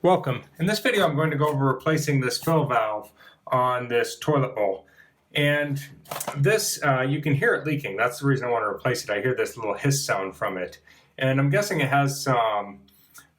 Welcome. In this video I'm going to go over replacing this fill valve on this toilet bowl. And this, you can hear it leaking. That's the reason I want to replace it. I hear this little hiss sound from it. And I'm guessing it has some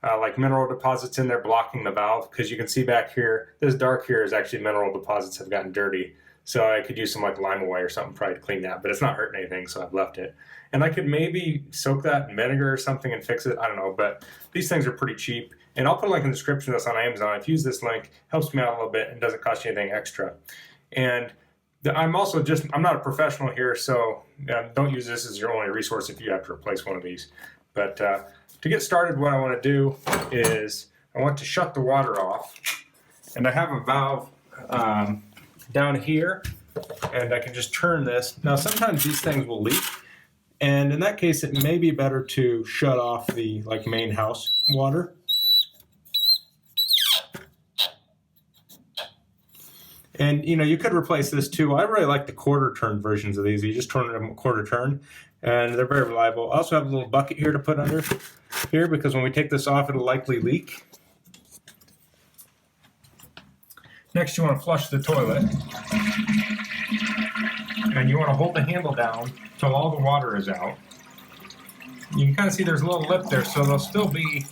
like mineral deposits in there blocking the valve, because you can see back here, this dark here is actually mineral deposits have gotten dirty. So I could use some like lime away or something probably to clean that, but it's not hurting anything, so I've left it. And I could maybe soak that in vinegar or something and fix it. I don't know, but these things are pretty cheap. And I'll put a link in the description of this on Amazon. If you use this link, it helps me out a little bit and doesn't cost you anything extra. And I'm not a professional here, so don't use this as your only resource if you have to replace one of these. But to get started, what I want to do is I want to shut the water off. And I have a valve down here, and I can just turn this. Now, sometimes these things will leak. And in that case, it may be better to shut off the main house water. And you could replace this too. I really like the quarter turn versions of these. You just turn them a quarter turn and they're very reliable. I also have a little bucket here to put under here because when we take this off, it'll likely leak. Next, you want to flush the toilet. And you want to hold the handle down till all the water is out. You can kind of see there's a little lip there, so there'll still be,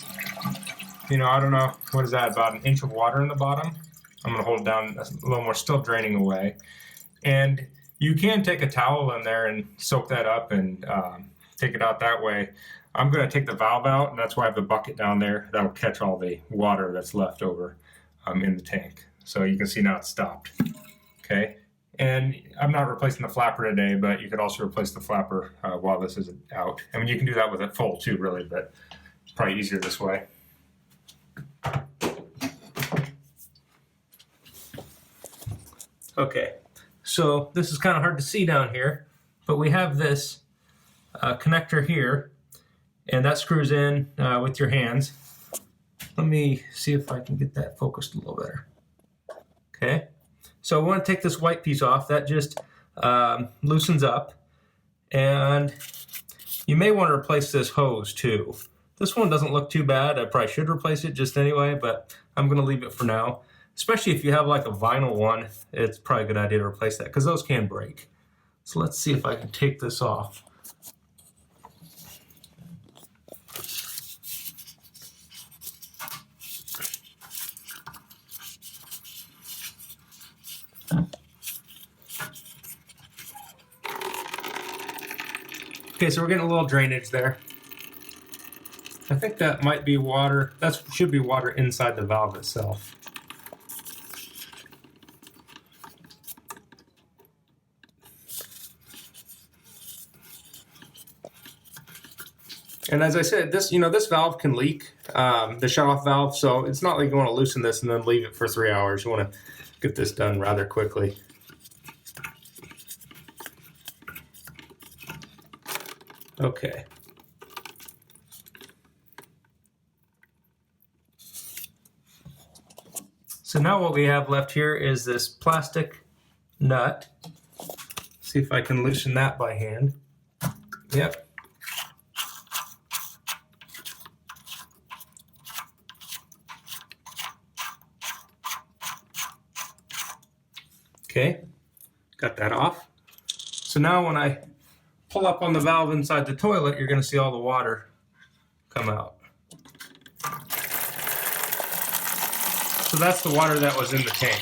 I don't know, what is that, about an inch of water in the bottom. I'm going to hold it down a little more, still draining away. And you can take a towel in there and soak that up and take it out that way. I'm going to take the valve out, and that's why I have the bucket down there. That'll catch all the water that's left over in the tank. So you can see now it's stopped. Okay. And I'm not replacing the flapper today, but you could also replace the flapper while this is out. I mean, you can do that with it full too, really, but it's probably easier this way. Okay, so this is kind of hard to see down here, but we have this connector here, and that screws in with your hands. Let me see if I can get that focused a little better. Okay, so I want to take this white piece off. That just loosens up, and you may want to replace this hose too. This one doesn't look too bad. I probably should replace it just anyway, but I'm going to leave it for now. Especially if you have like a vinyl one, it's probably a good idea to replace that because those can break. So let's see if I can take this off. Okay, so we're getting a little drainage there. I think that might be water. That should be water inside the valve itself. And as I said, this valve can leak, the shut-off valve, so it's not like you want to loosen this and then leave it for 3 hours. You want to get this done rather quickly. Okay. So now what we have left here is this plastic nut. See if I can loosen that by hand. Yep. Okay, got that off. So now when I pull up on the valve inside the toilet, you're going to see all the water come out. So that's the water that was in the tank.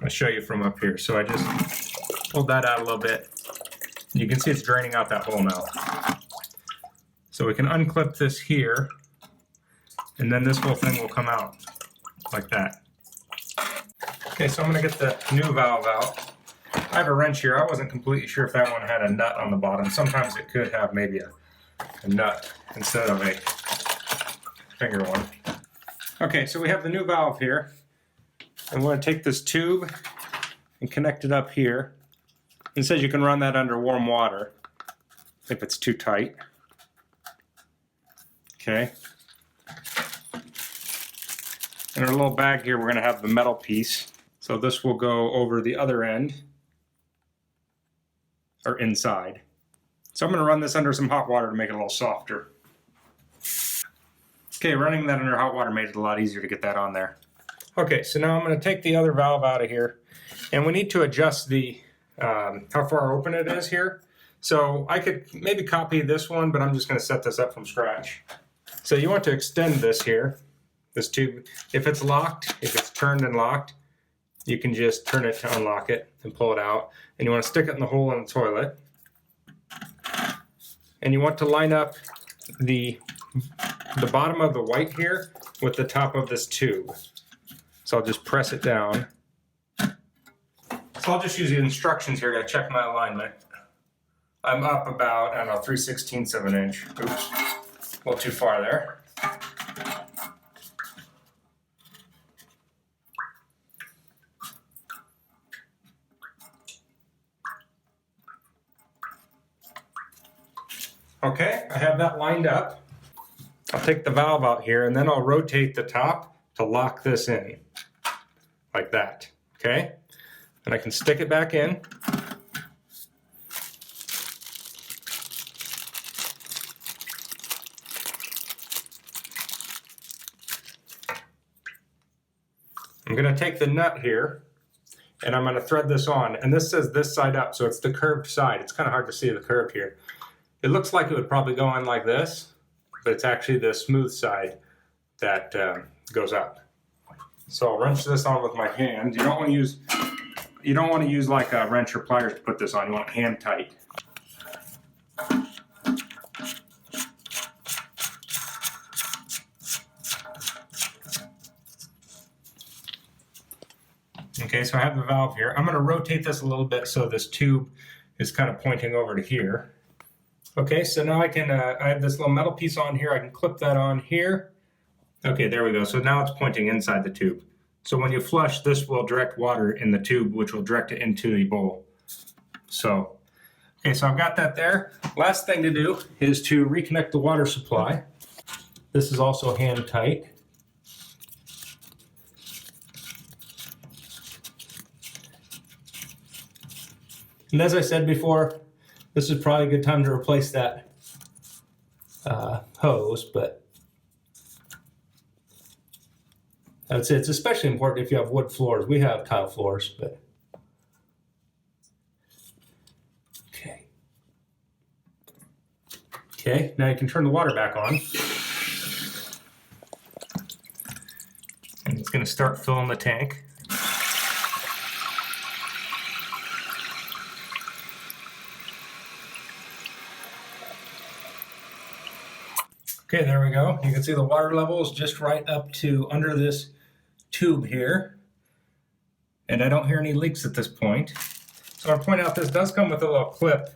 I'll show you from up here. So I just pulled that out a little bit. You can see it's draining out that hole now. So we can unclip this here, and then this whole thing will come out like that. Okay, so I'm going to get the new valve out. I have a wrench here. I wasn't completely sure if that one had a nut on the bottom. Sometimes it could have maybe a nut instead of a finger one. Okay, so we have the new valve here. I'm going to take this tube and connect it up here. It says you can run that under warm water if it's too tight. Okay. In our little bag here, we're going to have the metal piece. So this will go over the other end, or inside. So I'm going to run this under some hot water to make it a little softer. Okay, running that under hot water made it a lot easier to get that on there. Okay, so now I'm going to take the other valve out of here, and we need to adjust the how far open it is here. So I could maybe copy this one, but I'm just going to set this up from scratch. So you want to extend this here, this tube. If it's locked, if it's turned and locked, you can just turn it to unlock it and pull it out. And you want to stick it in the hole in the toilet. And you want to line up the bottom of the white here with the top of this tube. So I'll just press it down. So I'll just use the instructions here to check my alignment. I'm up about, I don't know, 3/16 of an inch. Oops, a little too far there. Okay, I have that lined up. I'll take the valve out here and then I'll rotate the top to lock this in, like that, okay? And I can stick it back in. I'm going to take the nut here and I'm going to thread this on, and this says this side up, so it's the curved side. It's kind of hard to see the curve here. It looks like it would probably go on like this, but it's actually the smooth side that goes up. So I'll wrench this on with my hand. You don't want to use like a wrench or pliers to put this on. You want it hand tight. Okay, so I have the valve here. I'm going to rotate this a little bit so this tube is kind of pointing over to here. Okay, so now I have this little metal piece on here. I can clip that on here. Okay, there we go. So now it's pointing inside the tube. So when you flush, this will direct water in the tube, which will direct it into the bowl. So, okay, so I've got that there. Last thing to do is to reconnect the water supply. This is also hand tight. And as I said before, this is probably a good time to replace that hose, but I would say it's especially important if you have wood floors. We have tile floors, but okay. Okay, now you can turn the water back on. And it's going to start filling the tank. Okay, there we go. You can see the water level is just right up to under this tube here. And I don't hear any leaks at this point. So I want to point out this does come with a little clip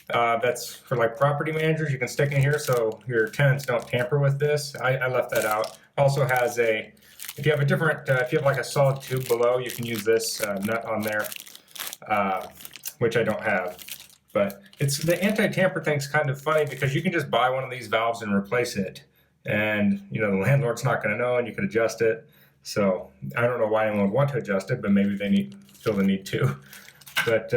that's for like property managers. You can stick in here so your tenants don't tamper with this. I left that out. Also has a, if you have a different, if you have like a solid tube below, you can use this nut on there, which I don't have. But it's the anti-tamper thing's kind of funny because you can just buy one of these valves and replace it. And, you know, the landlord's not going to know and you can adjust it. So I don't know why anyone would want to adjust it, but maybe they feel the need to. But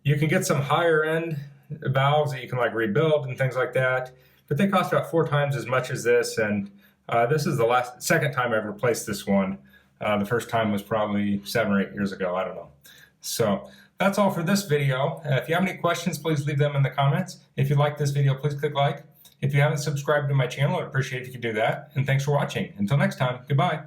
you can get some higher end valves that you can like rebuild and things like that. But they cost about 4 times as much as this. And this is the second time I've replaced this one. The first time was probably 7 or 8 years ago. I don't know. So that's all for this video. If you have any questions, please leave them in the comments. If you like this video, please click like. If you haven't subscribed to my channel, I'd appreciate if you could do that. And thanks for watching. Until next time, goodbye.